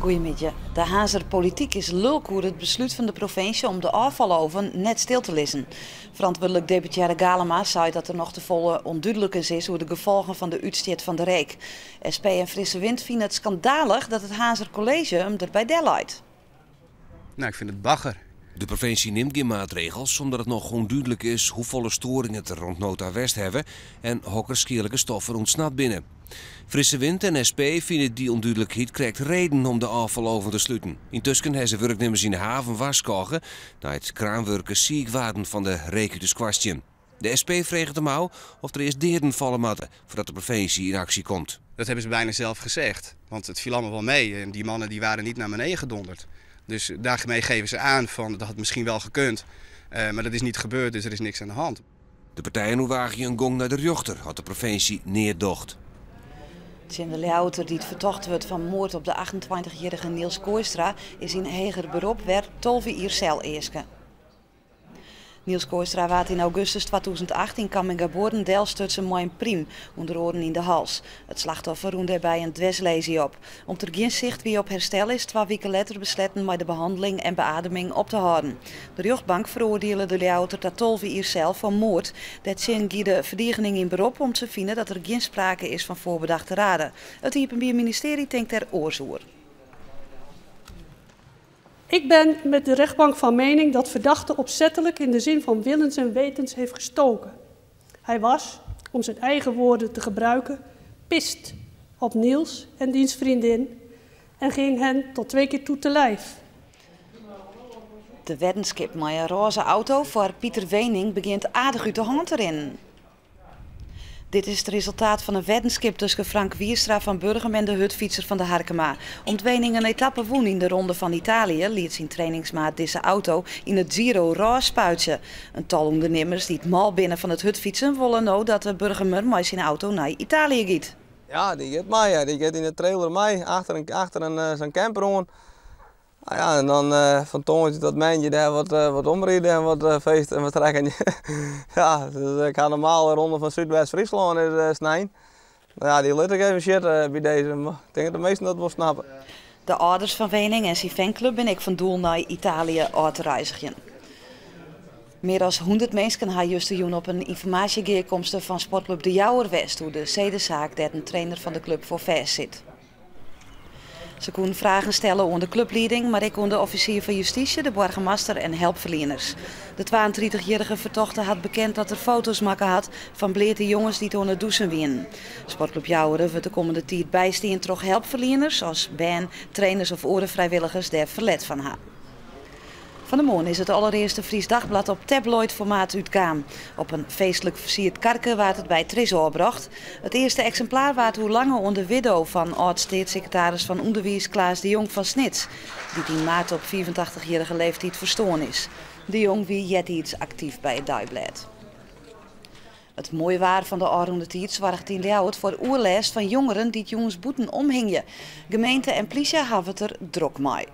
Goedemiddag. De Hazer politiek is lulk over het besluit van de provincie om de afvaloven net stil te lezen. Verantwoordelijk deputaire Galema zei dat er nog te volle onduidelijk is hoe de gevolgen van de uitstoot van de reek. SP en Frisse Wind vinden het schandalig dat het Hazer college hem erbij deelleidt. Nou, ik vind het bagger. De provincie neemt geen maatregels omdat het nog onduidelijk is hoeveel storingen het er rond Nota West hebben en hokker schierlijke stoffen ontsnapt binnen. Frisse Wind en SP vinden die onduidelijkheid krijgt reden om de afvaloven te sluiten. Intussen hebben ze werknemers in de haven waarschuwen dat het kraanwerkers ziek waren van de rekeningskwestie. De SP vraagt hem al of er eerst deerden vallen moeten voordat de provincie in actie komt. Dat hebben ze bijna zelf gezegd, want het viel allemaal wel mee en die mannen die waren niet naar beneden gedonderd. Dus daarmee geven ze aan van dat had misschien wel gekund, maar dat is niet gebeurd, dus er is niks aan de hand. De partijen wagen een gong naar de rechter, had de provincie neerdocht. Jim de Leeuter, die het vertocht wordt van moord op de 28-jarige Niels Kooistra, is in heger beroep werd 12 jaar cel eerste. Niels Kooistra werd in augustus 2018 kwam geboren deelstutsen met een priem onder oren in de hals. Het slachtoffer roende bij een dweslesie op. Om er geen zicht wie op herstel is, 2 weken later besletten met de behandeling en beademing op te houden. De rechtbank veroordeelde de Leeuter tot 12 jaar cel voor moord. Dat zijn de verdediging in beroep om te vinden dat er geen sprake is van voorbedachte raden. Het Openbaar Ministerie denkt er oorzoer. Ik ben met de rechtbank van mening dat verdachte opzettelijk in de zin van willens en wetens heeft gestoken. Hij was, om zijn eigen woorden te gebruiken, pist op Niels en diens vriendin en ging hen tot 2 keer toe te lijf. De weddenschap met een roze auto voor Pieter Wening begint aardig uit de hand erin. Dit is het resultaat van een weddenschap tussen Frank Wierstra van Burgem en de hutfietser van de Harkema. Om Wening een etappe woen in de Ronde van Italië liet zijn trainingsmaat deze auto in het Giro roze spuitje. Een tal ondernemers die het mal binnen van het hutfietsen willen nou dat de Burgemer met zijn auto naar Italië gaat. Ja, die gaat mee. Ja. Die gaat in de trailer mee, achter zijn camper aan. Nou ja, en dan van tongetje tot mijntje daar wat omrijden en wat feesten en wat trekken. Ja, dus ik ga normaal de ronde van Zuidwest-Friesland snijden. Nou ja, die let ik even shit bij deze, maar ik denk dat de meesten dat wel snappen. De ouders van Wening en zijn fanclub ben ik van doel naar Italië uit te reizigen. Meer dan 100 mensen hebben juist op een informatiebijeenkomst van sportclub De Jouwer West, hoe de zedenzaak dat een trainer van de club voor vast zit. Ze konden vragen stellen aan de clubleiding, maar ik kon de officier van justitie, de burgemeester en hulpverleners. De 32-jarige vertochte had bekend dat er foto's maken had van bleerte jongens die toen het douchen winnen. Sportclub Jouweren wordt de komende tijd bijstaan door hulpverleners als band, trainers of orenvrijwilligers die er verlet van hebben. Van de morgen is het allereerste Fries Dagblad op tabloid-formaat uitgaan. Op een feestelijk versierd karken werd het bij Tresor gebracht. Het eerste exemplaar werd hoe langer onder widow van oud-staatssecretaris van Onderwijs Klaas de Jong van Snits, die in maart op 84-jarige leeftijd verstoorn is. De Jong wie jet iets actief bij het Dagblad. Het mooie waar van de oranje tijd zorgt in Leeuwarden voor oerles van jongeren die het jongensboeten omhingen. Gemeente en politie hebben het er druk mee.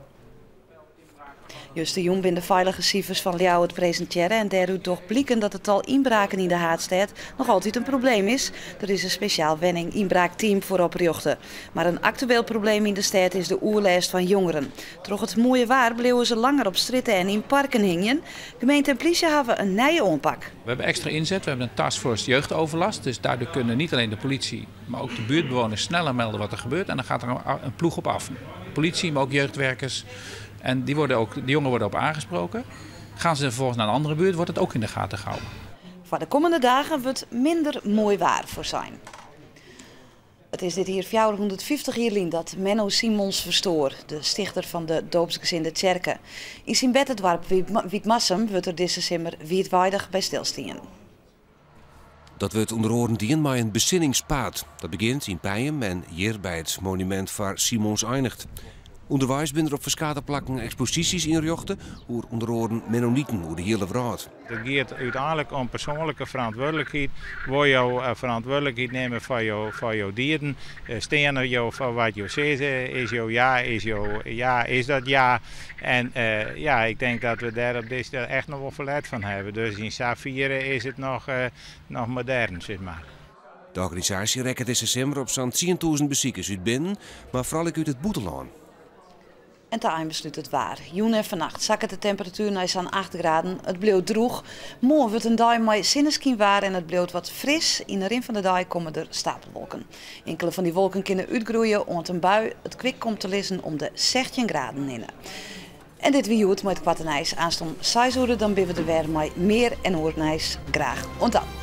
Just de Jong de veilige cijfers van Leeuwarden presenteren en daaruit toch blijken dat het al inbraken in de Haatstad nog altijd een probleem is. Er is een speciaal inbraakteam voor opgericht. Maar een actueel probleem in de stad is de oerlijst van jongeren. Troch het mooie waar bleven ze langer op stritten en in parken hingen. Gemeente en politie hebben een nieuwe aanpak. We hebben extra inzet, we hebben een taskforce jeugdoverlast. Dus daardoor kunnen niet alleen de politie, maar ook de buurtbewoners sneller melden wat er gebeurt. En dan gaat er een ploeg op af. Politie, maar ook jeugdwerkers. En die jongen worden op aangesproken. Gaan ze vervolgens naar een andere buurt, wordt het ook in de gaten gehouden. Voor de komende dagen wordt minder mooi waar voor zijn. Het is dit hier 450 jaar dat Menno Simons verstoor, de stichter van de doopsgezinde kerken. In zijn beddendorp Wietmassum wordt er deze simmer wietwaardig bij stilstaan. Dat wordt onder oren dien maar een bezinningspaad. Dat begint in Pijhem en hier bij het monument waar Simons eindigt. Onderwijs binnen op verschillende plekken exposities inrichten, hoe onder oren Mennonieten, hoe de hele wereld. Het gaat uiteindelijk om persoonlijke verantwoordelijkheid. Wil je verantwoordelijkheid nemen voor jouw dieren? Staan jou voor wat je zegt? Is jouw ja, is dat ja? En ja, ik denk dat we daar op deze echt nog wel verleid van hebben. Dus in Safire is het nog modern, zeg maar. De organisatie rekent deze december op zo'n 10.000 bezoekers uit binnen, maar vooral uit het buitenland. En daarin besluit het waar. Joen en vannacht zakken de temperatuur naar zo'n 8 graden. Het bleef droeg. Morgen wordt een dag met zinneskien waar en het bleef wat fris. In de rin van de dag komen er stapelwolken. Enkele van die wolken kunnen uitgroeien onder een bui. Het kwik komt te liggen om de 16 graden in. En dit wie het met het kwartenijs aanstond 6 uur, dan ben we er weer met meer en oornijs. Graag ontdaan.